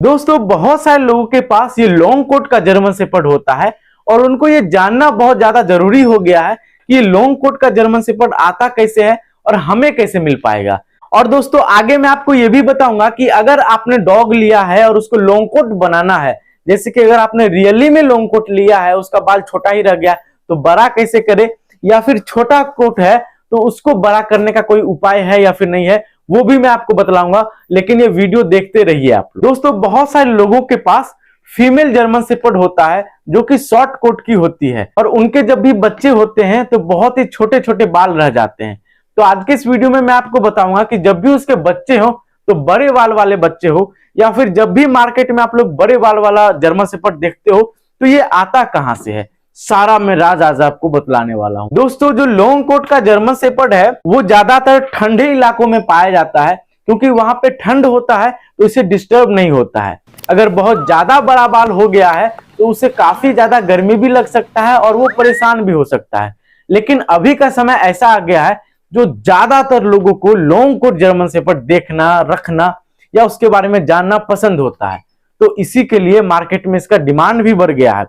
दोस्तों बहुत सारे लोगों के पास ये लॉन्ग कोट का जर्मन शेपर्ड होता है और उनको ये जानना बहुत ज्यादा जरूरी हो गया है कि ये लॉन्ग कोट का जर्मन शेपर्ड आता कैसे है और हमें कैसे मिल पाएगा। और दोस्तों आगे मैं आपको ये भी बताऊंगा कि अगर आपने डॉग लिया है और उसको लॉन्ग कोट बनाना है, जैसे कि अगर आपने रियली में लॉन्ग कोट लिया है, उसका बाल छोटा ही रह गया तो बड़ा कैसे करे, या फिर छोटा कोट है तो उसको बड़ा करने का कोई उपाय है या फिर नहीं है, वो भी मैं आपको बतलाऊंगा। लेकिन ये वीडियो देखते रहिए आप लोग। दोस्तों बहुत सारे लोगों के पास फीमेल जर्मन शेपर्ड होता है जो कि शॉर्ट कोट की होती है और उनके जब भी बच्चे होते हैं तो बहुत ही छोटे छोटे बाल रह जाते हैं। तो आज के इस वीडियो में मैं आपको बताऊंगा कि जब भी उसके बच्चे हो तो बड़े बाल वाले बच्चे हो या फिर जब भी मार्केट में आप लोग बड़े बाल वाला जर्मन शेपर्ड देखते हो तो ये आता कहां से है, सारा मैं राज आज आपको बतलाने वाला हूं। दोस्तों जो लॉन्ग कोट का जर्मन शेपर्ड है वो ज्यादातर ठंडे इलाकों में पाया जाता है क्योंकि वहां पे ठंड होता है तो इसे डिस्टर्ब नहीं होता है। अगर बहुत ज्यादा बड़ा बाल हो गया है तो उसे काफी ज्यादा गर्मी भी लग सकता है और वो परेशान भी हो सकता है। लेकिन अभी का समय ऐसा आ गया है जो ज्यादातर लोगों को लॉन्ग कोट जर्मन शेपर्ड देखना, रखना या उसके बारे में जानना पसंद होता है। तो इसी के लिए मार्केट में इसका डिमांड भी बढ़ गया है।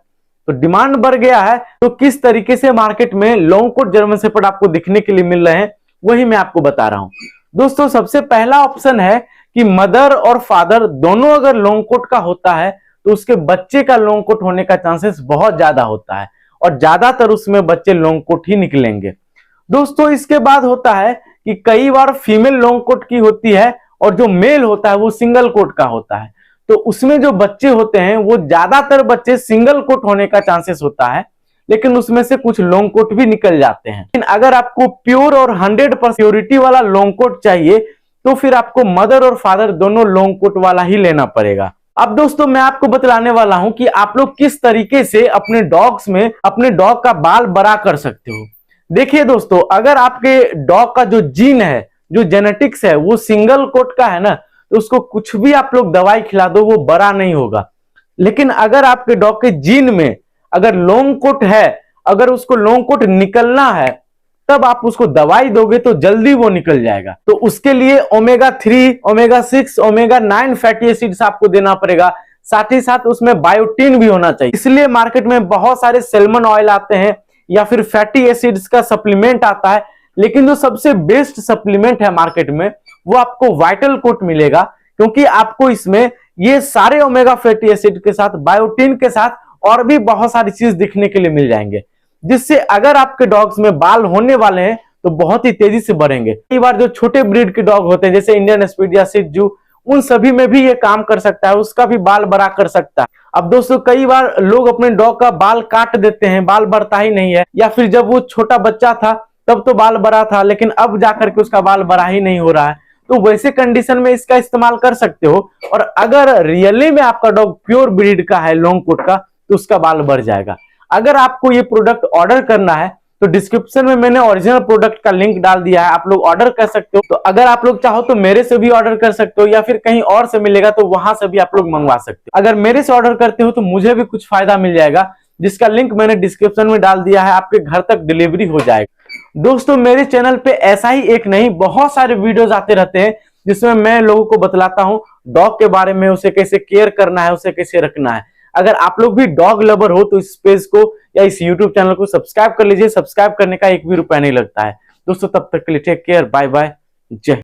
तो डिमांड बढ़ गया है तो किस तरीके से मार्केट में लॉन्ग कोट जर्मन शेपर्ड आपको दिखने के लिए मिल रहे हैं वही मैं आपको बता रहा हूं। दोस्तों सबसे पहला ऑप्शन है कि मदर और फादर दोनों अगर लॉन्ग कोट का होता है तो उसके बच्चे का लॉन्ग कोट होने का चांसेस बहुत ज्यादा होता है और ज्यादातर उसमें बच्चे लॉन्ग कोट ही निकलेंगे। दोस्तों इसके बाद होता है कि कई बार फीमेल लॉन्ग कोट की होती है और जो मेल होता है वो सिंगल कोट का होता है। तो उसमें जो बच्चे होते हैं वो ज्यादातर बच्चे सिंगल कोट होने का चांसेस होता है, लेकिन उसमें से कुछ लॉन्ग कोट भी निकल जाते हैं। लेकिन अगर आपको प्योर और 100% प्योरिटी वाला लॉन्ग कोट चाहिए तो फिर आपको मदर और फादर दोनों लॉन्ग कोट वाला ही लेना पड़ेगा। अब दोस्तों मैं आपको बतलाने वाला हूं कि आप लोग किस तरीके से अपने डॉग्स में अपने डॉग का बाल बड़ा कर सकते हो। देखिए दोस्तों अगर आपके डॉग का जो जीन है, जो जेनेटिक्स है वो सिंगल कोट का है ना, तो उसको कुछ भी आप लोग दवाई खिला दो वो बड़ा नहीं होगा। लेकिन अगर आपके डॉग के जीन में अगर लॉन्ग कोट है, अगर उसको लॉन्ग कोट निकलना है तब आप उसको दवाई दोगे तो जल्दी वो निकल जाएगा। तो उसके लिए omega 3, omega 6, omega 9 fatty acids आपको देना पड़ेगा, साथ ही साथ उसमें बायोटिन भी होना चाहिए। इसलिए मार्केट में बहुत सारे सैल्मन ऑयल आते हैं या फिर फैटी एसिड्स का सप्लीमेंट आता है, लेकिन जो सबसे बेस्ट सप्लीमेंट है मार्केट में वो आपको वाइटल कोट मिलेगा, क्योंकि आपको इसमें ये सारे ओमेगा फैटी एसिड के साथ बायोटिन के साथ और भी बहुत सारी चीज दिखने के लिए मिल जाएंगे, जिससे अगर आपके डॉग्स में बाल होने वाले हैं तो बहुत ही तेजी से बढ़ेंगे। कई बार जो छोटे ब्रीड के डॉग होते हैं जैसे इंडियन स्पीड या शिजू, उन सभी में भी ये काम कर सकता है, उसका भी बाल बड़ा कर सकता है। अब दोस्तों कई बार लोग अपने डॉग का बाल काट देते हैं, बाल बढ़ता ही नहीं है, या फिर जब वो छोटा बच्चा था तब तो बाल बड़ा था लेकिन अब जाकर के उसका बाल बड़ा ही नहीं हो रहा है। तो वैसे कंडीशन में इसका इस्तेमाल कर सकते हो। और अगर रियली में आपका डॉग प्योर ब्रीड का है लॉन्ग कोट का तो उसका बाल बढ़ जाएगा। अगर आपको ये प्रोडक्ट ऑर्डर करना है तो डिस्क्रिप्शन में मैंने ओरिजिनल प्रोडक्ट का लिंक डाल दिया है, आप लोग ऑर्डर कर सकते हो। तो अगर आप लोग चाहो तो मेरे से भी ऑर्डर कर सकते हो या फिर कहीं और से मिलेगा तो वहां से भी आप लोग मंगवा सकते हो। अगर मेरे से ऑर्डर करते हो तो मुझे भी कुछ फायदा मिल जाएगा, जिसका लिंक मैंने डिस्क्रिप्शन में डाल दिया है, आपके घर तक डिलीवरी हो जाएगा। दोस्तों मेरे चैनल पे ऐसा ही एक नहीं बहुत सारे वीडियोस आते रहते हैं जिसमें मैं लोगों को बतलाता हूं डॉग के बारे में, उसे कैसे केयर करना है, उसे कैसे रखना है। अगर आप लोग भी डॉग लवर हो तो इस पेज को या इस यूट्यूब चैनल को सब्सक्राइब कर लीजिए। सब्सक्राइब करने का 1 भी रुपया नहीं लगता है। दोस्तों तब तक के लिए टेक केयर, बाय बाय, जय।